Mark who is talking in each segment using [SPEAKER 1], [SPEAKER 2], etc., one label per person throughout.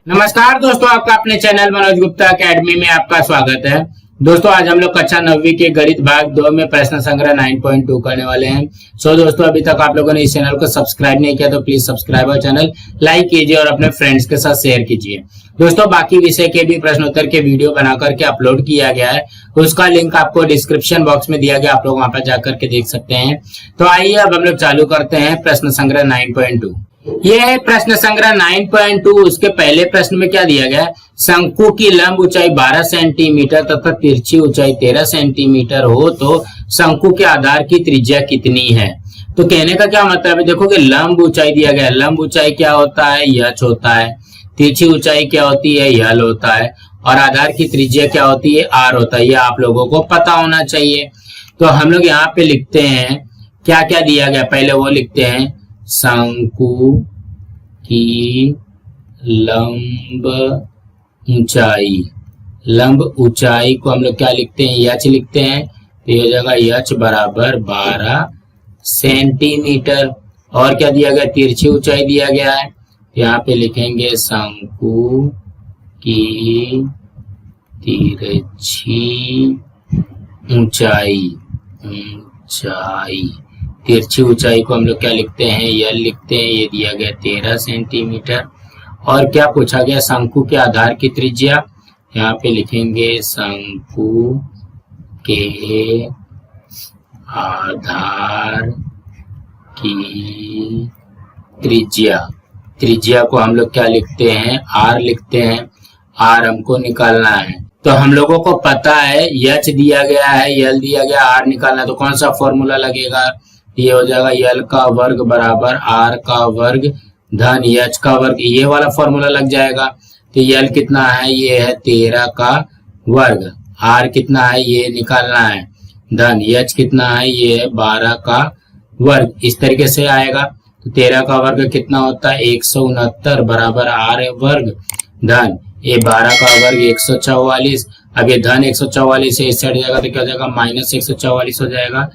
[SPEAKER 1] नमस्कार दोस्तों, आपका अपने चैनल मनोज गुप्ता एकेडमी में आपका स्वागत है। दोस्तों आज हम लोग कक्षा 9वीं के गणित भाग 2 में प्रश्न संग्रह 9.2 करने वाले हैं। दोस्तों अभी तक आप लोगों ने इस चैनल को सब्सक्राइब नहीं किया तो प्लीज सब्सक्राइब और चैनल लाइक कीजिए और अपने फ्रेंड्स के साथ शेयर कीजिए। दोस्तों बाकी विषय के भी प्रश्नोत्तर के वीडियो बना करके अपलोड किया गया है, उसका लिंक आपको डिस्क्रिप्शन बॉक्स में दिया गया, आप लोग वहां पर जाकर के देख सकते हैं। तो आइए अब हम लोग चालू करते हैं प्रश्न संग्रह 9.2। ये है प्रश्न संग्रह 9.2। उसके पहले प्रश्न में क्या दिया गया है, शंकु की लंब ऊंचाई 12 सेंटीमीटर तथा तिरछी ऊंचाई 13 सेंटीमीटर हो तो शंकु के आधार की त्रिज्या कितनी है। तो कहने का क्या मतलब है, देखो कि लंब ऊंचाई दिया गया है, लंब ऊंचाई क्या होता है, यच होता है, तिरछी ऊंचाई क्या होती है, यल होता है, और आधार की त्रिज्या क्या होती है, आर होता है। ये आप लोगों को पता होना चाहिए। तो हम लोग यहाँ पे लिखते हैं क्या क्या दिया गया, पहले वो लिखते हैं शंकु की लंब ऊंचाई। लंब ऊंचाई को हम लोग क्या लिखते हैं, यच लिखते हैं। तो ये हो जाएगा यच बराबर 12 सेंटीमीटर। और क्या दिया गया, तिरछी ऊंचाई दिया गया है, यहाँ पे लिखेंगे शंकु की तिरछी ऊंचाई। तिरछी ऊंचाई को हम लोग क्या लिखते हैं, यल लिखते हैं। ये दिया गया 13 सेंटीमीटर। और क्या पूछा गया, शंकु के आधार की त्रिज्या, यहाँ पे लिखेंगे शंकु के आधार की त्रिज्या। त्रिज्या को हम लोग क्या लिखते हैं, आर लिखते हैं। आर हमको निकालना है। तो हम लोगों को पता है यच दिया गया है, यल दिया गया, आर निकालना है। तो कौन सा फॉर्मूला लगेगा, ये हो जाएगा यल का वर्ग बराबर आर का वर्ग धन यच का वर्ग, ये वाला फॉर्मूला लग जाएगा। तो यल कितना है, ये है 13 का वर्ग, आर कितना है ये निकालना है, धन यच कितना है ये है 12 का वर्ग। इस तरीके से आएगा। तो 13 का वर्ग कितना होता है 169 बराबर आर वर्ग धन ये 12 का वर्ग 144। अब ये धन 144 से इस साइड जाएगा तो क्या हो जाएगा, माइनस 144 हो जाएगा।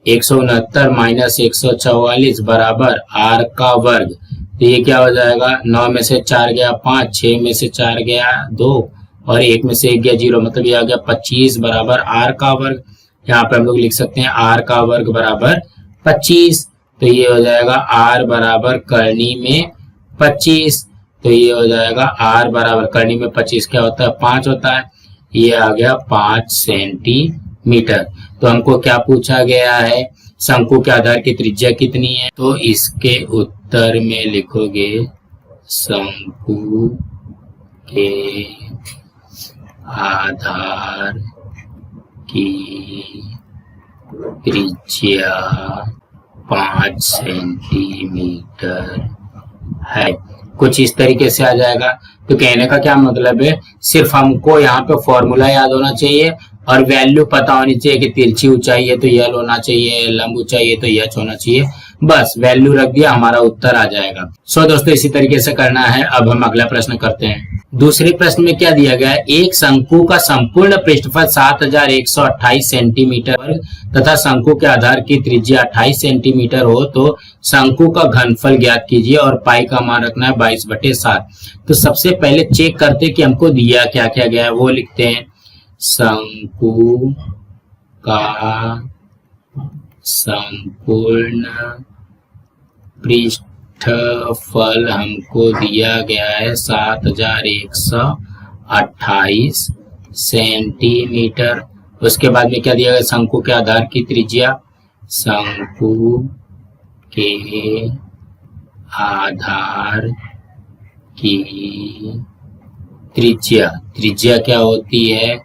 [SPEAKER 1] 169 माइनस 144 बराबर आर का वर्ग। तो ये क्या हो जाएगा, 9 में से 4 गया 5, 6 में से 4 गया 2 और 1 में से 1 गया 0, मतलब ये आ गया 25 बराबर आर का वर्ग। यहाँ पे हम लोग लिख सकते हैं आर का वर्ग बराबर 25। तो ये हो जाएगा आर बराबर करनी में 25। तो ये हो जाएगा आर बराबर करनी में 25 क्या होता है, 5 होता है। ये आ गया 5 सेंटीमीटर। तो हमको क्या पूछा गया है, शंकु के आधार की त्रिज्या कितनी है। तो इसके उत्तर में लिखोगे शंकु के आधार की त्रिज्या 5 सेंटीमीटर है। कुछ इस तरीके से आ जाएगा। तो कहने का क्या मतलब है, सिर्फ हमको यहाँ पे फॉर्मूला याद होना चाहिए और वैल्यू पता होनी चाहिए कि तिरछी ऊंचाई है तो यल होना चाहिए, लंब ऊंचाई है तो यच होना चाहिए। बस वैल्यू रख दिया, हमारा उत्तर आ जाएगा। दोस्तों इसी तरीके से करना है। अब हम अगला प्रश्न करते हैं। दूसरे प्रश्न में क्या दिया गया है, एक शंकु का संपूर्ण पृष्ठफल 7128 सेंटीमीटर वर्ग तथा शंकु के आधार की त्रिज्या 28 सेंटीमीटर हो तो शंकु का घनफल ज्ञात कीजिए और पाई का मान रखना है 22/7। तो सबसे पहले चेक करते कि हमको दिया क्या क्या गया है, वो लिखते हैं शंकु का संपूर्ण पृष्ठफल हमको दिया गया है 7128 सेंटीमीटर। उसके बाद में क्या दिया गया, शंकु के आधार की त्रिज्या, शंकु के आधार की त्रिज्या। त्रिज्या क्या होती है,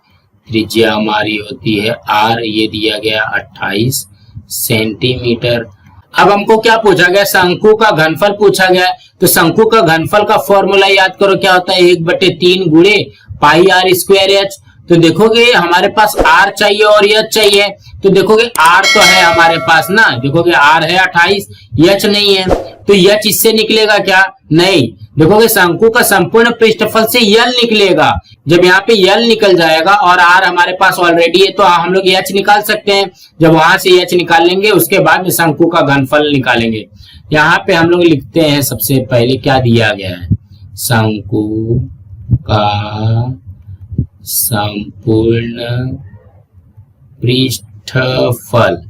[SPEAKER 1] त्रिज्या हमारी होती है आर। ये दिया गया 28 सेंटीमीटर। अब हमको क्या पूछा गया, शंकु का घनफल पूछा गया। तो शंकु का घनफल का फॉर्मूला याद करो, क्या होता है 1/3 गुणे पाई आर स्क्वायर एच। तो देखोगे हमारे पास आर चाहिए और एच चाहिए। तो देखोगे आर तो है हमारे पास ना, देखोगे आर है 28, एच नहीं है। तो एच इससे निकलेगा क्या, नहीं। देखोगे शंकु का संपूर्ण पृष्ठफल से यल निकलेगा। जब यहाँ पे यल निकल जाएगा और आर हमारे पास ऑलरेडी है तो हम लोग एच निकाल सकते हैं। जब वहां से एच निकाल लेंगे उसके बाद में शंकु का घनफल निकालेंगे। यहाँ पे हम लोग लिखते हैं सबसे पहले क्या दिया गया है, शंकु का संपूर्ण पृष्ठफल।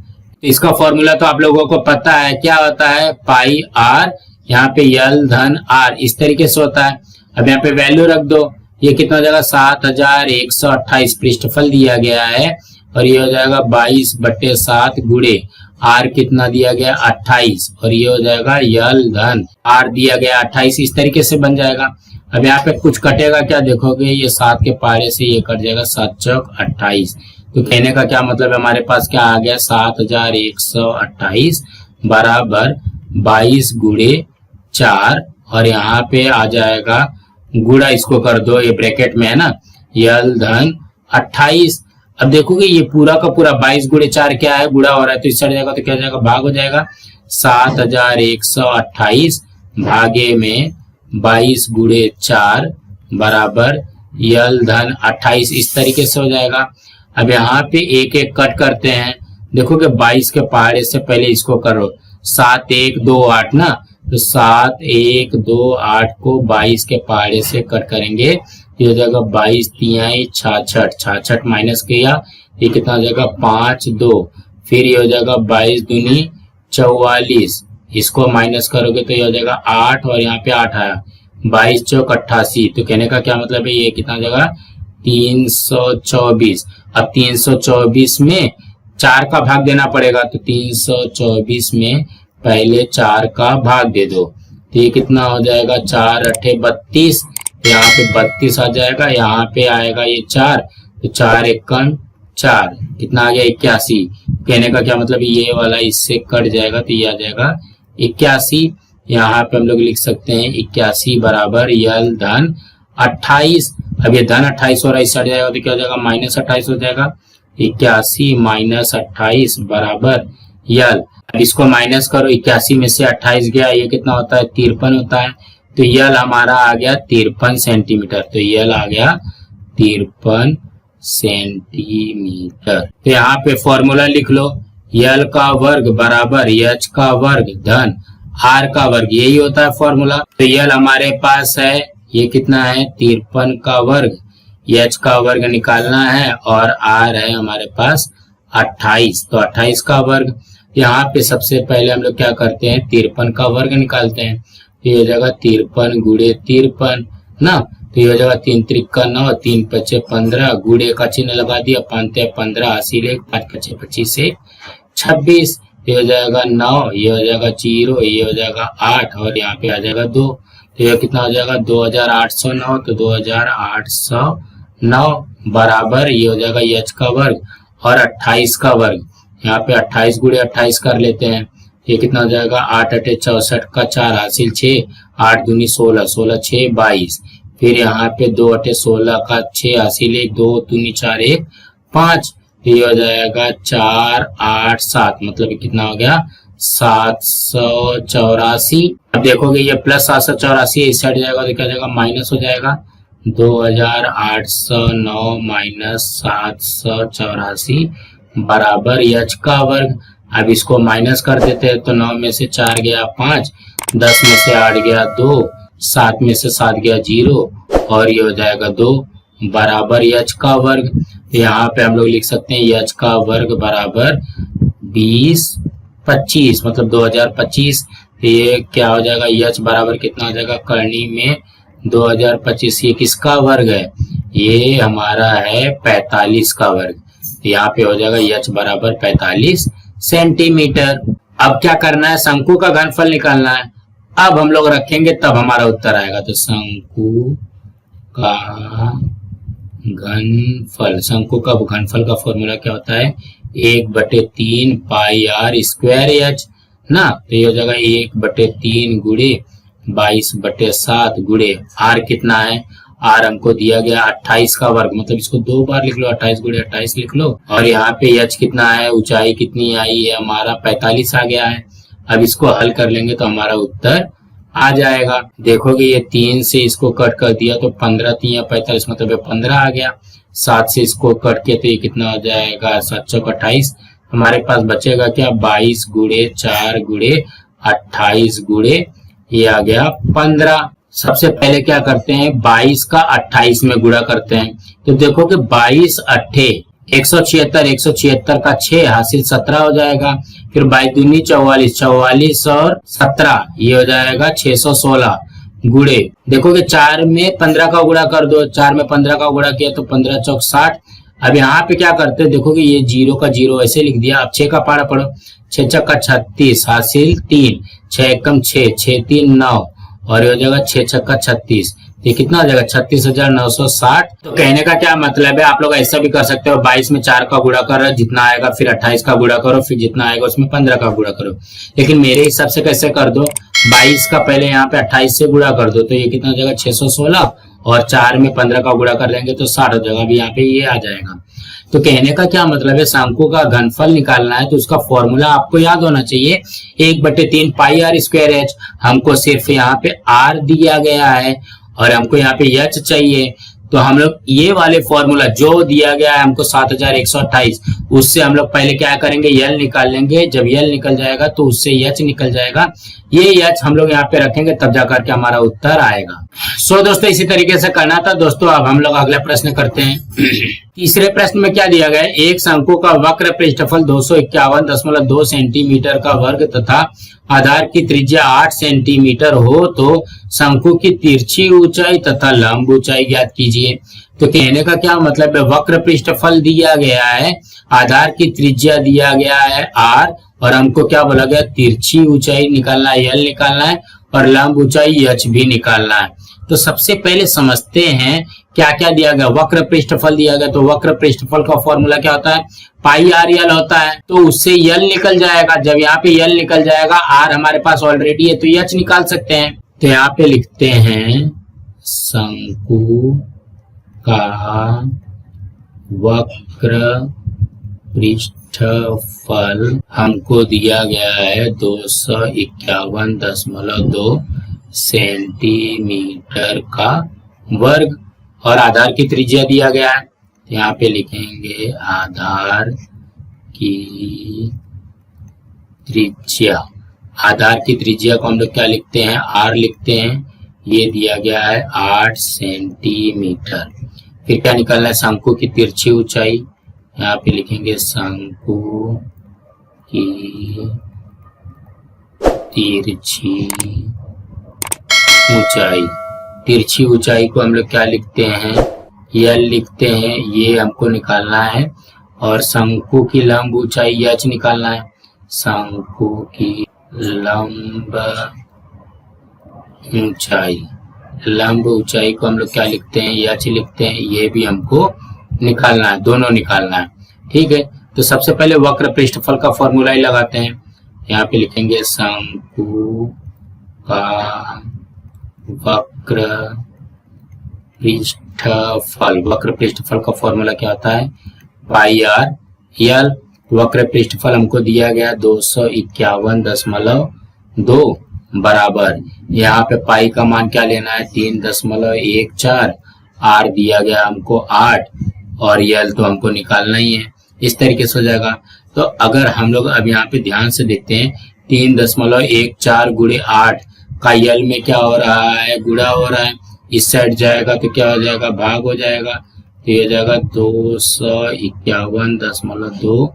[SPEAKER 1] इसका फॉर्मूला तो आप लोगों को पता है, क्या होता है, पाई आर, यहाँ पे यल धन आर, इस तरीके से होता है। अब यहाँ पे वैल्यू रख दो, ये कितना हो जाएगा 7128 पृष्ठफल दिया गया है, और ये हो जाएगा 22/7 गुणे आर कितना दिया गया 28, और ये हो जाएगा यल धन आर दिया गया 28, इस तरीके से बन जाएगा। अब यहाँ पे कुछ कटेगा क्या, देखोगे ये 7 के पारे से ये कट जाएगा, 7 चौक 28। तो कहने का क्या मतलब है, हमारे पास क्या आ गया 7128 बराबर 22 गुणे 4, और यहाँ पे आ जाएगा गुणा, इसको कर दो, ये ब्रैकेट में है ना, यल धन 28। अब देखोगे ये पूरा का पूरा 22 गुणे 4 क्या है, गुणा हो रहा है, तो इससे जाएगा तो क्या हो जाएगा, भाग हो जाएगा। 7128 भागे में 22 गुणे 4 बराबर यल धन 28, इस तरीके से हो जाएगा। अब यहाँ पे एक एक कट करते हैं, देखोगे 22 के पहाड़े से पहले इसको करो, 7 1 2 8 ना, तो 7 1 2 8 को 22 के पहाड़े से कट करेंगे, ये हो जाएगा 22 3 66 माइनस किया, ये कितना हो जाएगा 5 2, फिर ये हो जाएगा 22 दूनी 44, इसको माइनस करोगे तो ये हो जाएगा 8, और यहाँ पे 8 आया, 22 चौक 88। तो कहने का क्या मतलब है, ये कितना हो जाएगा 324। अब 324 में 4 का भाग देना पड़ेगा, तो 324 में पहले 4 का भाग दे दो, तो ये कितना हो जाएगा 4 8 32, यहाँ पे 32 आ जाएगा, यहाँ पे आएगा ये 4, तो 4 1 4, कितना आ गया 81। कहने का क्या मतलब, ये वाला इससे कट जाएगा, तो ये आ जाएगा 81। यहाँ पे हम लोग लिख सकते हैं 81 बराबर यल धन 28। अब ये धन 28 हो रहा है, इससे हट जाएगा तो क्या हो जाएगा -28 हो जाएगा, 81 - 28 बराबर यल। अब इसको माइनस करो, 81 में से 28 गया, ये कितना होता है 53 होता है, तो यल हमारा आ गया 53 सेंटीमीटर, तो यल आ गया 53 सेंटीमीटर। तो यहाँ पे फॉर्मूला लिख लो, यल का वर्ग बराबर एच का वर्ग धन आर का वर्ग, यही होता है फॉर्मूला। तो यल हमारे पास है, ये कितना है 53 का वर्ग, एच का वर्ग निकालना है, और आर है हमारे पास 28, तो 28 का वर्ग। यहाँ पे सबसे पहले हम लोग क्या करते हैं, 53 का वर्ग निकालते हैं, ये हो जाएगा 53 गुणे 53 ना, तो ये हो जाएगा 3 3 9, 3 5 15, गुणे का चिन्ह लगा दिया, 5 15 80 ले, 5 5 25 से 26, ये हो जाएगा 9, ये हो जाएगा 0, ये हो जाएगा 8, और यहाँ पे आ जाएगा 2, तो ये कितना हो जाएगा 2809, तो 2809 बराबर ये हो जाएगा एच का वर्ग और 28 का वर्ग। यहाँ पे 28 गुणे 28 कर लेते हैं, ये कितना हो जाएगा 8 8 64 का 4 हासिल 6, 8 दूनी 16, 16 6 22, फिर यहाँ पे 2 8 16 का 6 हासिल 1, 2 दूनी 4 1 5, ये हो जाएगा 4 8 7, मतलब कितना हो गया 784। अब देखोगे ये प्लस 784 इस साइड जाएगा तो क्या जाएगा माइनस हो जाएगा, 2809 माइनस 784 बराबर एच का वर्ग। अब इसको माइनस कर देते हैं, तो 9 में से 4 गया 5, 10 में से 8 गया 2, 7 में से 7 गया 0, और ये हो जाएगा 2 बराबर एच का वर्ग। यहाँ पे हम लोग लिख सकते हैं एच का वर्ग बराबर 2025, मतलब 2025। ये क्या हो जाएगा, एच बराबर कितना हो जाएगा, करनी में 2025, ये किसका वर्ग है, ये हमारा है 45 का वर्ग। यहाँ पे हो जाएगा एच बराबर 45 सेंटीमीटर। अब क्या करना है, शंकु का घनफल निकालना है। अब हम लोग रखेंगे तब हमारा उत्तर आएगा। तो शंकु का घनफल, शंकु का घनफल का फॉर्मूला क्या होता है, 1/3 पाई आर स्क्वायर एच ना, तो ये हो जाएगा 1/3 गुणे 22/7 गुणे आर कितना है, आर हमको दिया गया 28 का वर्ग, मतलब इसको 2 बार लिख लो, 28 गुणे 28 लिख लो। और यहाँ पे एच कितना है, ऊंचाई कितनी आई है हमारा 45 आ गया है। अब इसको हल कर लेंगे तो हमारा उत्तर आ जाएगा। देखोगे ये 3 से इसको कट कर दिया तो 15 3 45, मतलब 15 आ गया। 7 से इसको कट के तो ये कितना हो जाएगा 7 चौक 28, हमारे पास बचेगा क्या 22 गुणे 4 गुणे 28 गुणे ये आ गया 15। सबसे पहले क्या करते हैं, 22 का 28 में गुणा करते हैं। तो देखो कि 22 अट्ठे 176, 176 का 6 हासिल 17 हो जाएगा। फिर 22 दूनी 44, 44 और 17 ये हो जाएगा 616 गुणे। देखो कि 4 में 15 का गुणा कर दो, 4 में 15 का गुणा किया तो 15 चौक 60। अब यहाँ पे क्या करते हैं, देखो कि ये 0 का 0 ऐसे लिख दिया। अब 6 का पारा पढ़ो, 6 छक्का 36 हासिल 3, 6 एकम 6, 6 3 9 और ये हो जाएगा 6 छक्का 36। ये कितना हो जाएगा 36,960। तो कहने का क्या मतलब है, आप लोग ऐसा भी कर सकते हो, 22 में 4 का गुणा करो जितना आएगा, फिर 28 का गुणा करो, फिर जितना आएगा उसमें 15 का गुणा करो। लेकिन मेरे हिसाब से कैसे कर दो, 22 का पहले यहाँ पे 28 से गुणा कर दो तो ये कितना हो जाएगा 616 और 4 में 15 का गुणा कर लेंगे तो 60 हो जाएगा। अभी यहाँ पे ये आ जाएगा। तो कहने का क्या मतलब है, शंकु का घनफल निकालना है तो उसका फॉर्मूला आपको याद होना चाहिए, 1/3 पाई आर स्क्वायर एच। हमको सिर्फ यहाँ पे आर दिया गया है और हमको यहाँ पे एच चाहिए। तो हम लोग ये वाले फॉर्मूला जो दिया गया है हमको 7128, उससे हम लोग पहले क्या करेंगे, यल निकाल लेंगे। जब यल निकल जाएगा तो उससे एच निकल जाएगा। ये एच हम लोग यहाँ पे रखेंगे तब जाकर के हमारा उत्तर आएगा। सो दोस्तों इसी तरीके से करना था दोस्तों। अब हम लोग अगला प्रश्न करते हैं। तीसरे प्रश्न में क्या दिया गया है, एक शंकु का वक्र पृष्ठफल 251.2 सेंटीमीटर का वर्ग तथा आधार की त्रिज्या 8 सेंटीमीटर हो तो शंकु की तिरछी ऊंचाई तथा लंब ऊंचाई ज्ञात कीजिए। तो कहने का क्या मतलब है, वक्र पृष्ठफल दिया गया है, आधार की त्रिज्या दिया गया है आर और हमको क्या बोला गया, तिरछी ऊंचाई निकालना है, यल निकालना है और लंब ऊंचाई एच भी निकालना है। तो सबसे पहले समझते हैं क्या क्या दिया गया। वक्र पृष्ठफल दिया गया तो वक्र पृष्ठफल का फॉर्मूला क्या होता है, पाई आर यल होता है। तो उससे यल निकल जाएगा। जब यहाँ पे यल निकल जाएगा, आर हमारे पास ऑलरेडी है तो एच निकाल सकते हैं। तो यहाँ पे लिखते हैं शंकु का वक्र पृष्ठफल हमको दिया गया है 251.2 सेंटीमीटर का वर्ग और आधार की त्रिज्या दिया गया है। यहाँ पे लिखेंगे आधार की त्रिज्या। आधार की त्रिज्या को हम लोग क्या लिखते हैं, आर लिखते हैं। ये दिया गया है 8 सेंटीमीटर। फिर क्या निकालना है, शंकु की तिरछी ऊंचाई। यहाँ पे लिखेंगे शंकु की तिरछी ऊंचाई। तिरछी ऊंचाई को हम लोग क्या लिखते हैं, यल लिखते हैं। ये हमको निकालना है और शंकु की लंब ऊंचाई एच निकालना है। शंकु की लंब ऊंचाई, लंब ऊंचाई को हम लोग क्या लिखते हैं, एच लिखते हैं। ये भी हमको निकालना है, दोनों निकालना है। ठीक है, तो सबसे पहले वक्र पृष्ठफल का फॉर्मूला ही लगाते हैं। यहाँ पे लिखेंगे शंकु का वक्र पृष्ठफल। वक्र पृष्ठफल का फॉर्मूला क्या होता है, पाई आर यल। वक्र पृष्ठफल हमको दिया गया 251.2 बराबर, यहाँ पे पाई का मान क्या लेना है 3.14, आर दिया गया हमको 8 और यल तो हमको निकालना ही है। इस तरीके से हो जाएगा। तो अगर हम लोग अब यहाँ पे ध्यान से देखते हैं, 3.14 गुणे 8 का यल में क्या हो रहा है, गुणा हो रहा है। इस साइड जाएगा तो क्या हो जाएगा, भाग हो जाएगा। तो ये हो जाएगा 251.2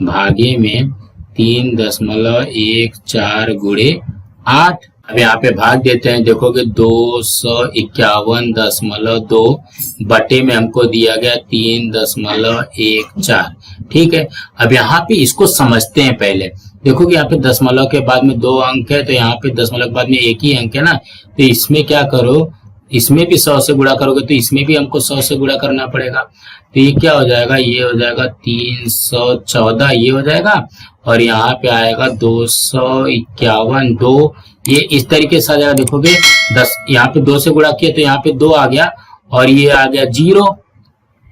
[SPEAKER 1] भागे में 3.14 गुणे 8। अब यहाँ पे भाग देते हैं, देखोगे 251.2 बटे में हमको दिया गया 3.14। ठीक है, अब यहाँ पे इसको समझते हैं पहले। देखो कि यहाँ पे दशमलव के बाद में 2 अंक है तो यहाँ पे दशमलव के बाद में 1 ही अंक है ना। तो इसमें क्या करो, इसमें भी 100 से गुणा करोगे तो इसमें भी हमको 100 से गुणा करना पड़ेगा। तो ये क्या हो जाएगा, ये हो जाएगा 314 ये हो जाएगा और यहाँ पे आएगा 251.2 ये इस तरीके से आ जाएगा। देखोगे 10 यहाँ पे 2 से गुणा किया तो यहाँ पे 2 आ गया और ये आ गया 0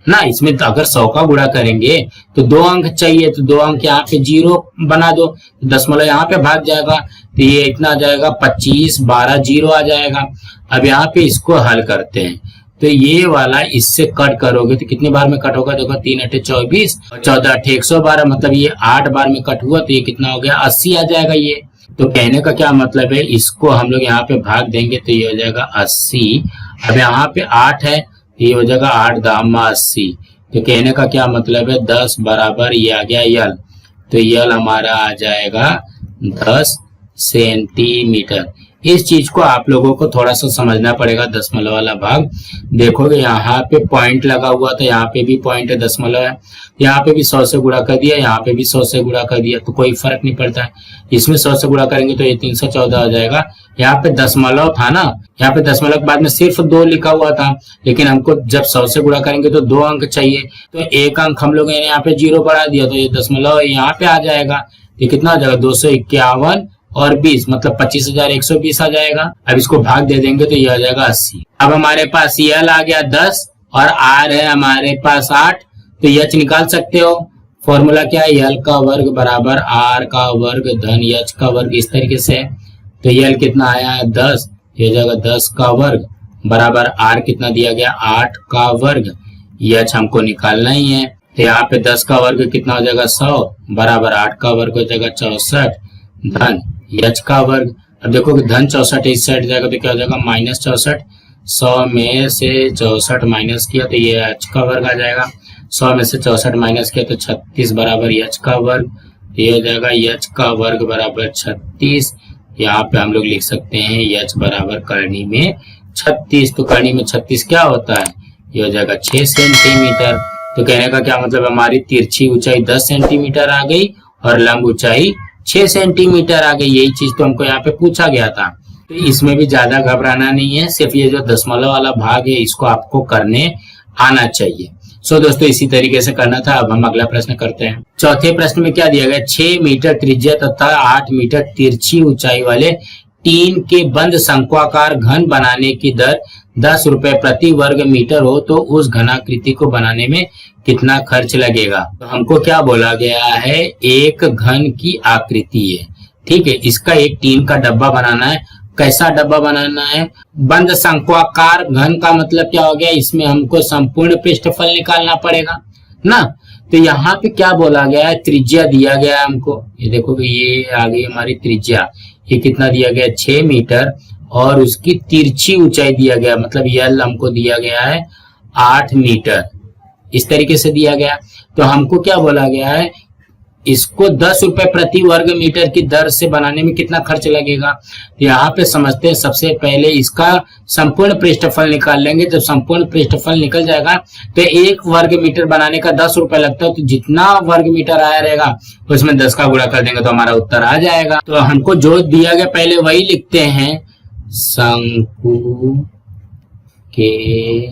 [SPEAKER 1] ना। इसमें तो अगर 100 का गुणा करेंगे तो 2 अंक चाहिए, तो 2 अंक यहाँ पे 0 बना दो, दशमलव यहाँ पे भाग जाएगा तो ये इतना आ जाएगा 25 12 0 आ जाएगा। अब यहाँ पे इसको हल करते हैं तो ये वाला इससे कट करोगे तो कितने बार में कट होगा, देखो 3 8 24 14 8 112, मतलब ये 8 बार में कट हुआ तो ये कितना हो गया 80 आ जाएगा। ये तो कहने का क्या मतलब है, इसको हम लोग यहाँ पे भाग देंगे तो ये हो जाएगा 80। अब यहाँ पे 8 है, ये हो जाएगा 8 दामा 80। तो कहने का क्या मतलब है, 10 बराबर ये आ गया यल, तो यल हमारा आ जाएगा 10 सेंटीमीटर। इस चीज को आप लोगों को थोड़ा सा समझना पड़ेगा, दशमलव वाला भाग। देखोगे यहाँ पे पॉइंट लगा हुआ था, यहाँ पे भी पॉइंट है, दशमलव है, यहाँ पे भी 100 से गुणा कर दिया, यहाँ पे भी 100 से गुणा कर दिया, तो कोई फर्क नहीं पड़ता है। इसमें 100 से गुणा करेंगे तो ये 314 हो जाएगा। यहाँ पे दशमलव था ना, यहाँ पे दशमलव के बाद में सिर्फ 2 लिखा हुआ था, लेकिन हमको जब 100 से गुणा करेंगे तो 2 अंक चाहिए, तो 1 अंक हम लोग ने यहाँ पे 0 बढ़ा दिया, तो ये दशमलव यहाँ पे आ जाएगा। ये कितना आ जाएगा, 251 और 20 मतलब 25,120 आ जाएगा। अब इसको भाग दे देंगे तो ये आ जाएगा 80। अब हमारे पास यल आ गया 10 और आर है हमारे पास 8, तो यच निकाल सकते हो। फॉर्मूला क्या है, यल का वर्ग बराबर आर का वर्ग धन यच का वर्ग, इस तरीके से। तो यल कितना आया है 10, ये हो जाएगा 10 का वर्ग बराबर आर कितना दिया गया 8 का वर्ग, यच हमको निकालना ही है। तो यहाँ पे 10 का वर्ग कितना हो जाएगा 100 बराबर 8 का वर्ग हो जाएगा 64 धन यच का वर्ग। अब देखो कि धन 64 इस साइड जाएगा तो क्या हो जाएगा -64, 100 में से 64 माइनस किया तो ये एच का वर्ग आ जाएगा, 100 में से 64 माइनस किया तो 36 बराबर एच का वर्ग, ये हो जाएगा एच का वर्ग बराबर 36। यहाँ पे हम लोग लिख सकते हैं एच बराबर करनी में 36, तो करनी में 36 क्या होता है, ये हो जाएगा 6 सेंटीमीटर। तो कहने का क्या मतलब, हमारी तिरछी ऊंचाई 10 सेंटीमीटर आ गई और लंब ऊंचाई 6 सेंटीमीटर आ गई। यही चीज तो हमको यहाँ पे पूछा गया था। तो इसमें भी ज्यादा घबराना नहीं है, सिर्फ ये जो दशमलव वाला भाग है इसको आपको करने आना चाहिए। सो दोस्तों इसी तरीके से करना था। अब हम अगला प्रश्न करते हैं। चौथे प्रश्न में क्या दिया गया, 6 मीटर त्रिज्या तथा 8 मीटर तिरछी ऊंचाई वाले टीन के बंद शंक्वाकार घन बनाने की दर 10 रुपए प्रति वर्ग मीटर हो तो उस घनाकृति को बनाने में कितना खर्च लगेगा। तो हमको क्या बोला गया है, एक घन की आकृति है, ठीक है, इसका एक टीन का डब्बा बनाना है। कैसा डब्बा बनाना है, बंद शंक्वाकार घन का मतलब क्या हो गया, इसमें हमको संपूर्ण पृष्ठफल निकालना पड़ेगा ना। तो यहाँ पे क्या बोला गया है, त्रिज्या दिया गया है हमको, ये देखो कि ये आ गई हमारी त्रिज्या, ये कितना दिया गया 6 मीटर और उसकी तिरछी ऊंचाई दिया गया, मतलब यल हमको दिया गया है 8 मीटर, इस तरीके से दिया गया। तो हमको क्या बोला गया है, इसको 10 रुपए प्रति वर्ग मीटर की दर से बनाने में कितना खर्च लगेगा। तो यहाँ पे समझते हैं, सबसे पहले इसका संपूर्ण पृष्ठफल निकाल लेंगे। जब संपूर्ण पृष्ठफल निकल जाएगा तो 1 वर्ग मीटर बनाने का 10 रुपए लगता है, तो जितना वर्ग मीटर आया रहेगा उसमें 10 का गुणा कर देंगे तो हमारा उत्तर आ जाएगा। तो हमको जो दिया गया पहले वही लिखते हैं, शंकु के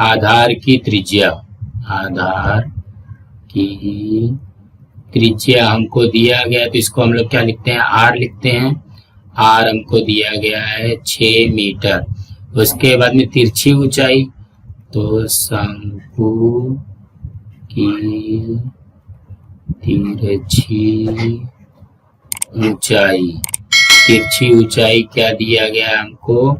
[SPEAKER 1] आधार की त्रिज्या, आधार की त्रिज्या हमको दिया गया, तो इसको हम लोग क्या लिखते हैं, आर लिखते हैं। आर हमको दिया गया है 6 मीटर। उसके बाद में तिरछी ऊंचाई, तो शंकु की तिरछी ऊंचाई, तिरछी ऊंचाई क्या दिया गया हमको,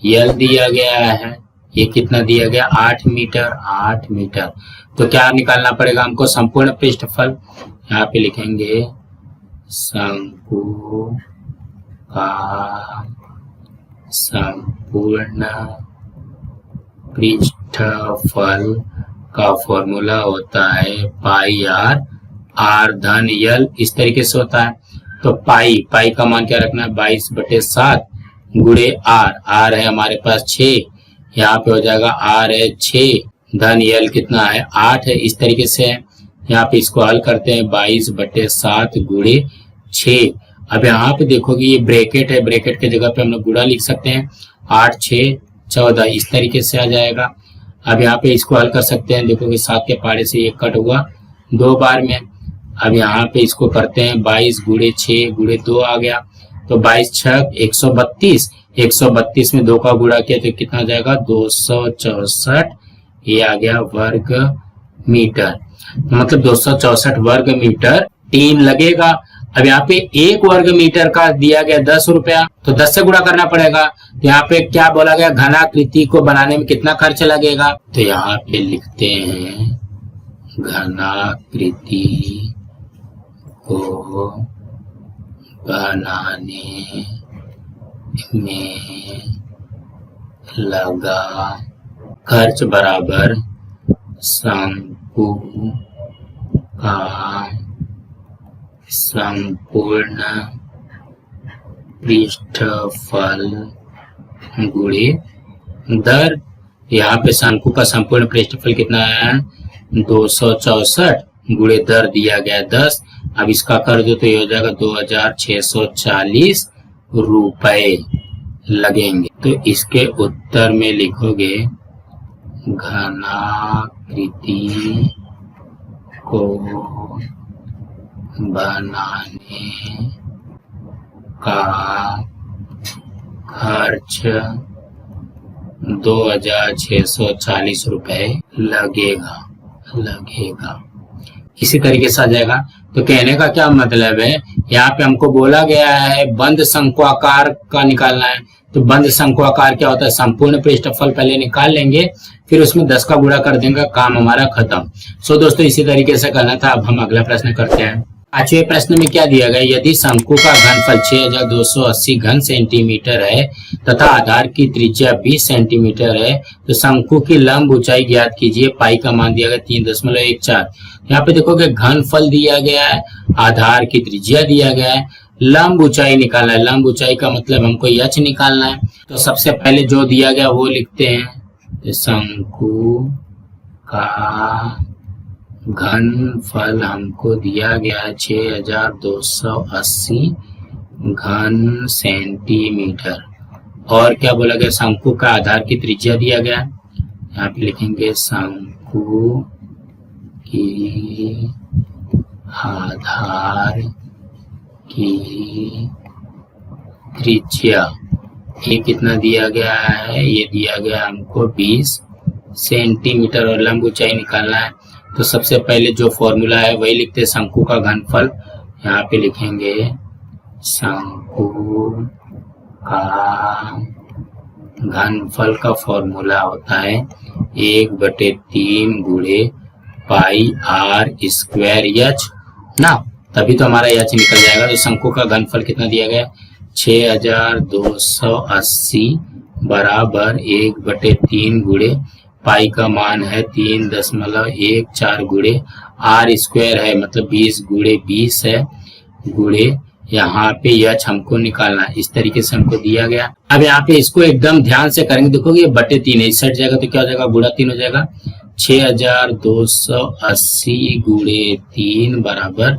[SPEAKER 1] यल दिया गया है, ये कितना दिया गया 8 मीटर, 8 मीटर। तो क्या निकालना पड़ेगा हमको, संपूर्ण पृष्ठफल। यहाँ पे लिखेंगे शंकु का संपूर्ण पृष्ठफल का फॉर्मूला होता है पाई आर, आर धन यल, इस तरीके से होता है। तो पाई का मान क्या रखना है, 22/7 गुणे आर, आर है हमारे पास 6, यहाँ पे हो जाएगा आर है 6 धन यल कितना है 8 है, इस तरीके से है। यहाँ पे इसको हल करते हैं, 22/7 गुणे 6। अब यहाँ पे देखोगे ये ब्रैकेट है, ब्रैकेट के जगह पे हम लोग गुणा लिख सकते हैं, 8 6 14, इस तरीके से आ जाएगा। अब यहाँ पे इसको हल कर सकते हैं, देखोगे 7 के पारे से 1 कट हुआ 2 बार में। अब यहाँ पे इसको करते हैं, 22 गुणे 6 गुणे 2 आ गया, तो 22 6 132, 132 में 2 का गुणा किया तो कितना आ जाएगा 264, ये आ गया वर्ग मीटर। मतलब 264 वर्ग मीटर टीन लगेगा। अब यहाँ पे 1 वर्ग मीटर का दिया गया 10 रुपया, तो 10 से गुणा करना पड़ेगा। तो यहाँ पे क्या बोला गया, घनाकृति को बनाने में कितना खर्च लगेगा। तो यहाँ पे लिखते हैं घनाकृति को बनाने में लगा खर्च बराबर शंकु का संपूर्ण पृष्ठफल गुणे दर। यहाँ पे शंकु का संपूर्ण पृष्ठफल कितना है 264 गुणे दर दिया गया 10। अब इसका कर दो तो ये हो जाएगा 2640 रुपए लगेंगे। तो इसके उत्तर में लिखोगे घनाकृति को बनाने का खर्च 2640 रुपए लगेगा। इसी तरीके से आ जाएगा। तो कहने का क्या मतलब है, यहाँ पे हमको बोला गया है बंद शंक्वाकार का निकालना है। तो बंद शंक्वाकार क्या होता है, संपूर्ण पृष्ठफल पहले निकाल लेंगे, फिर उसमें 10 का गुणा कर देंगे, काम हमारा खत्म। सो दोस्तों इसी तरीके से करना था। अब हम अगला प्रश्न करते हैं। 5वें प्रश्न में क्या दिया गया, यदि शंकु का घनफल 6280 घन सेंटीमीटर है तथा आधार की त्रिज्या 20 सेंटीमीटर है तो शंकु की लंब ऊंचाई ज्ञात कीजिए। पाई का मान दिया गया 3.14। यहाँ पे देखोगे घनफल दिया गया है, आधार की त्रिज्या दिया गया है, लंब ऊंचाई निकालना है। लंब ऊंचाई का मतलब हमको यच निकालना है। तो सबसे पहले जो दिया गया वो लिखते हैं। शंकु का घनफल हमको दिया गया है 6280 घन सेंटीमीटर। और क्या बोला गया, शंकु का आधार की त्रिज्या दिया गया है। यहाँ पे लिखेंगे शंकु की आधार की त्रिज्या ये कितना दिया गया है, ये दिया गया हमको 20 सेंटीमीटर और लंब ऊंचाई निकालना है। तो सबसे पहले जो फॉर्मूला है वही लिखते हैं, शंकु का घनफल। यहाँ पे लिखेंगे शंकु का घनफल का फॉर्मूला होता है 1/3 गुणे पाई आर स्क्वायर एच ना, तभी तो हमारा एच निकल जाएगा। तो शंकु का घनफल कितना दिया गया 6280 बराबर 1/3 गुणे पाई का मान है 3.14 गुणे आर स्क्वायर है मतलब 20 गुणे 20 है गुणे यहाँ पे यच हमको निकालना है। इस तरीके से हमको दिया गया। अब यहाँ पे इसको एकदम ध्यान से करेंगे, देखोगे ये बटे 3 है, इस साइड जाएगा तो क्या हो जाएगा गुणा 3 हो जाएगा। 6280 गुणे 3 बराबर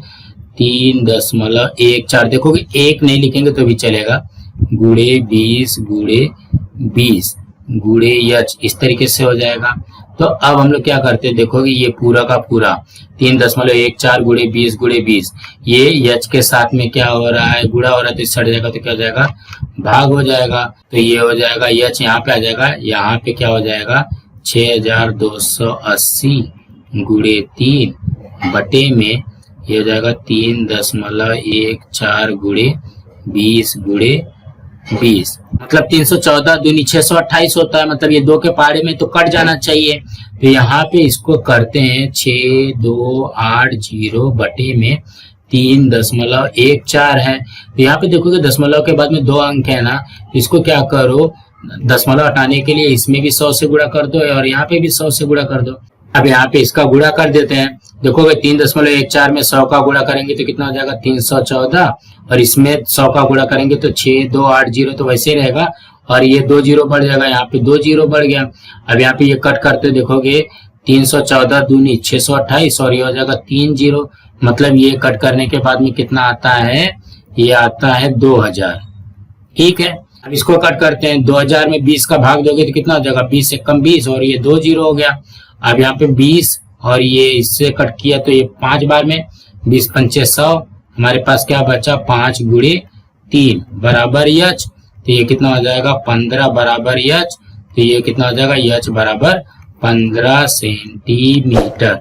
[SPEAKER 1] 3.14। देखोगे एक नहीं लिखेंगे तो भी चलेगा, गुणे 20 गुणे 20 गुणे यच, इस तरीके से हो जाएगा। तो अब हम लोग क्या करते हैं, देखोगे ये पूरा का पूरा 3.14 गुणे 20 गुणे 20, ये यच के साथ में क्या हो रहा है गुणा हो रहा है, तो इस सड़ जाएगा तो क्या हो जाएगा भाग हो जाएगा। तो ये हो जाएगा यच यहाँ पे आ जाएगा, यहाँ पे क्या हो जाएगा 6280 गुणे 3 बटे में ये हो जाएगा 3.14 गुणे 20 गुणे 20 मतलब 314 दूनी 628 होता है। मतलब ये 2 के पहाड़े में तो कट जाना चाहिए। तो यहाँ पे इसको करते हैं 6280 बटे में 3.14 है। तो यहाँ पे देखोगे दशमलव के बाद में 2 अंक है ना, तो इसको क्या करो दशमलव हटाने के लिए इसमें भी 100 से गुणा कर दो और यहाँ पे भी 100 से गुणा कर दो। अब यहाँ पे इसका गुणा कर देते हैं। देखोगे 3.14 में 100 का गुणा करेंगे तो कितना हो जाएगा 314 और इसमें 100 का गुणा करेंगे तो 6280 तो वैसे ही रहेगा और ये 2 जीरो बढ़ जाएगा, यहाँ पे 2 जीरो बढ़ गया। अब यहाँ पे ये कट करते देखोगे 314 दूनी 628 और ये हो जाएगा 3 जीरो, मतलब ये कट करने के बाद में कितना आता है, ये आता है 2000। ठीक है, अब इसको कट करते हैं 2000 में 20 का भाग दोगे तो कितना हो जाएगा 20 से कम 20 और ये 2 जीरो हो गया। अब यहाँ पे 20 और ये इससे कट किया तो ये 5 बार में 20 पंचे 100, हमारे पास क्या बचा 5 गुणे 3 बराबर यच, तो ये कितना हो जाएगा 15 बराबर यच, तो ये कितना हो जाएगा यच बराबर 15 सेंटीमीटर।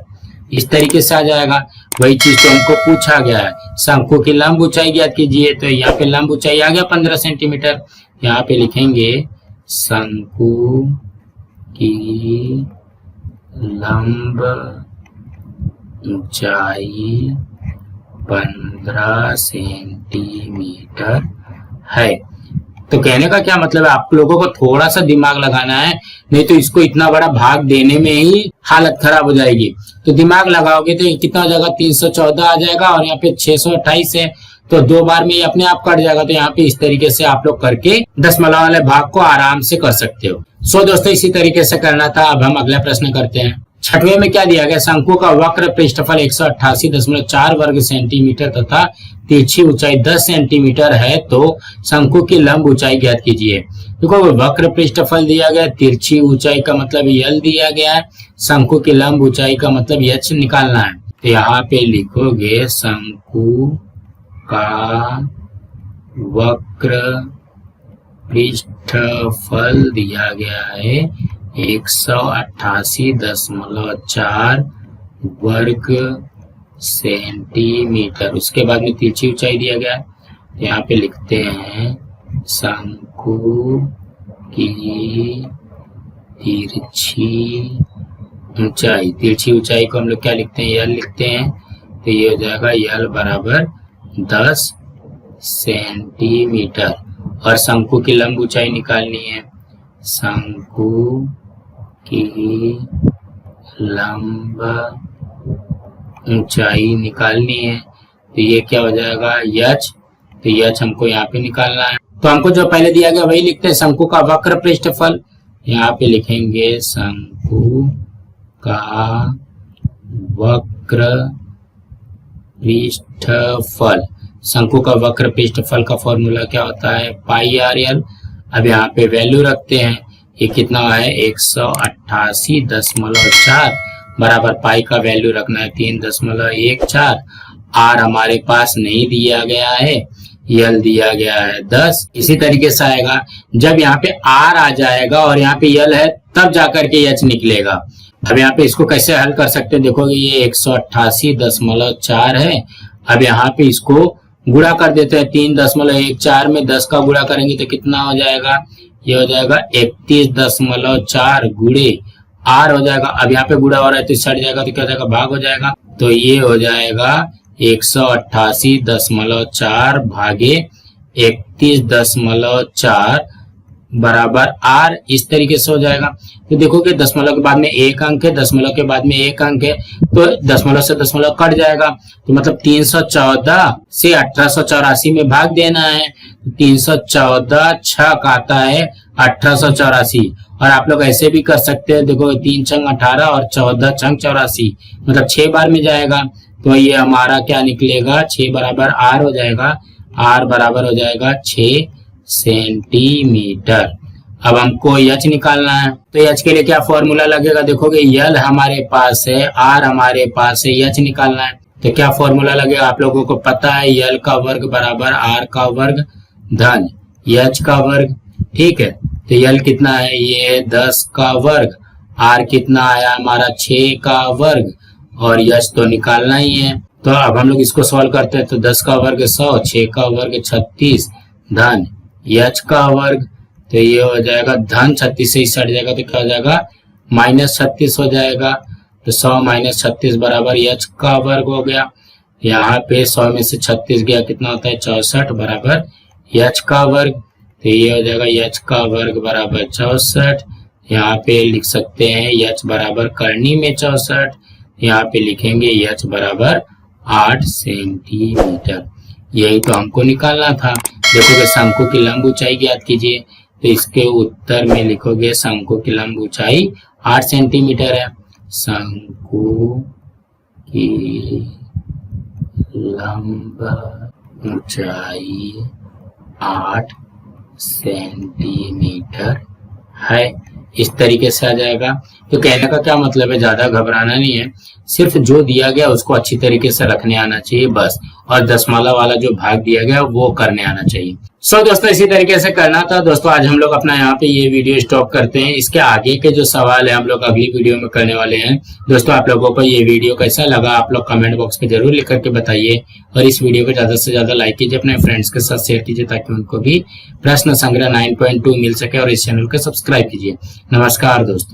[SPEAKER 1] इस तरीके से आ जाएगा। वही चीज तो हमको पूछा गया है, शंकु की लंब ऊंचाई ज्ञात कीजिए। तो यहाँ पे लंब ऊंचाई आ गया 15 सेंटीमीटर। यहाँ पे लिखेंगे शंकु की लंब ऊंचाई 15 सेंटीमीटर है। तो कहने का क्या मतलब है, आप लोगों को थोड़ा सा दिमाग लगाना है, नहीं तो इसको इतना बड़ा भाग देने में ही हालत खराब हो जाएगी। तो दिमाग लगाओगे तो कितना हो जाएगा, 314 आ जाएगा और यहाँ पे 628 है, तो 2 बार में ये अपने आप कट जाएगा। तो यहाँ पे इस तरीके से आप लोग करके दशमलव वाले भाग को आराम से कर सकते हो। सो दोस्तों इसी तरीके से करना था। अब हम अगला प्रश्न करते हैं। छठवें में क्या दिया गया, शंकु का वक्र पृष्ठफल 188.4 वर्ग सेंटीमीटर तथा तिरछी ऊंचाई 10 सेंटीमीटर है, तो शंकु की लंब ऊंचाई ज्ञात कीजिए। देखो वक्र पृष्ठफल दिया गया, तिरछी ऊंचाई का मतलब यल दिया गया है, शंकु की लंब ऊंचाई का मतलब एच निकालना है। तो यहाँ पे लिखोगे शंकु का वक्र पृष्ठफल दिया गया है 188.4 वर्ग सेंटीमीटर। उसके बाद में तिरछी ऊंचाई दिया गया है, यहाँ पे लिखते हैं शंकु की तिरछी ऊंचाई। तिरछी ऊंचाई को हम लोग क्या लिखते हैं, यल लिखते हैं। तो ये हो जाएगा यल बराबर 10 सेंटीमीटर। और शंकु की लंब ऊंचाई निकालनी है, शंकु की लंब ऊंचाई निकालनी है। तो ये क्या हो जाएगा, यच। तो यच हमको यहाँ पे निकालना है। तो हमको जो पहले दिया गया वही लिखते हैं, शंकु का वक्र पृष्ठफल। यहाँ पे लिखेंगे शंकु का वक्र पृष्ठफल। शंकु का वक्र पृष्ठफल का फॉर्मूला क्या होता है, पाई आर एल। अब यहाँ पे वैल्यू रखते हैं, ये कितना है 188.4 बराबर पाई का वैल्यू रखना है 3.14। आर हमारे पास नहीं दिया गया है, यल दिया गया है 10। इसी तरीके से आएगा, जब यहाँ पे आर आ जाएगा और यहाँ पे यल है तब जाकर के एच निकलेगा। अब यहाँ पे इसको कैसे हल कर सकते हैं, देखोगे ये 188.4 है। अब यहाँ पे इसको गुणा कर देते हैं, 3.14 में 10 का गुणा करेंगे तो कितना हो जाएगा, ये हो जाएगा 31.4 गुणे आर हो जाएगा। अब यहाँ पे गुणा हो रहा है तो सट जाएगा, तो क्या हो जाएगा, भाग हो जाएगा। तो ये हो जाएगा 188.4 भागे 31.4 बराबर आर। इस तरीके से हो जाएगा। तो देखोगे दशमलव के बाद में एक अंक है, दशमलव के बाद में एक अंक है, तो दशमलव से दशमलव कट जाएगा। तो मतलब 314 से 1884 में भाग देना है। 314 छक आता है 1884। और आप लोग ऐसे भी कर सकते हैं, देखो 3 छंग 18 और 14 छंग 84, मतलब 6 बार में जाएगा। तो ये हमारा क्या निकलेगा, 6 बराबर आर हो जाएगा। आर बराबर हो जाएगा 6 सेंटीमीटर। अब हमको एच निकालना है, तो एच के लिए क्या फॉर्मूला लगेगा, देखोगे यल हमारे पास है, आर हमारे पास है, एच निकालना है। तो क्या फॉर्मूला लगेगा, आप लोगों को पता है, यल का वर्ग बराबर आर का वर्ग धन एच का वर्ग। ठीक है, तो यल कितना है, ये 10 का वर्ग, आर कितना आया हमारा 6 का वर्ग, और एच तो निकालना ही है। तो अब हम लोग इसको सॉल्व करते हैं, तो 10 का वर्ग 100, 6 का वर्ग 36 धन एच का वर्ग। तो ये हो जाएगा धन 36 से ही सट जाएगा, तो क्या हो जाएगा, -36 हो जाएगा। तो 100 - 36 बराबर एच का वर्ग हो गया। यहाँ पे 100 में से 36 गया, कितना होता है 64 बराबर एच का वर्ग। तो ये हो जाएगा एच का वर्ग बराबर 64। यहाँ पे लिख सकते हैं एच बराबर करनी में 64। यहाँ पे लिखेंगे एच बराबर 8 सेंटीमीटर। यही तो हमको निकालना था। देखोगे शंकु की लंब ऊंचाई ज्ञात कीजिए, तो इसके उत्तर में लिखोगे शंकु की लंब ऊंचाई 8 सेंटीमीटर है। शंकु की लंब ऊंचाई 8 सेंटीमीटर है। इस तरीके से आ जाएगा। तो कहने का क्या मतलब है, ज्यादा घबराना नहीं है, सिर्फ जो दिया गया उसको अच्छी तरीके से रखने आना चाहिए बस, और दशमलव वाला जो भाग दिया गया वो करने आना चाहिए। सो दोस्तों इसी तरीके से करना था। दोस्तों आज हम लोग अपना यहाँ पे ये वीडियो स्टॉप करते हैं। इसके आगे के जो सवाल है हम लोग अगली वीडियो में करने वाले हैं। दोस्तों आप लोगों को ये वीडियो कैसा लगा आप लोग कमेंट बॉक्स में जरूर लिख करके बताइए, और इस वीडियो को ज्यादा से ज्यादा लाइक कीजिए, अपने फ्रेंड्स के साथ शेयर कीजिए ताकि उनको भी प्रश्न संग्रह 9.2 मिल सके, और इस चैनल को सब्सक्राइब कीजिए। नमस्कार दोस्तों।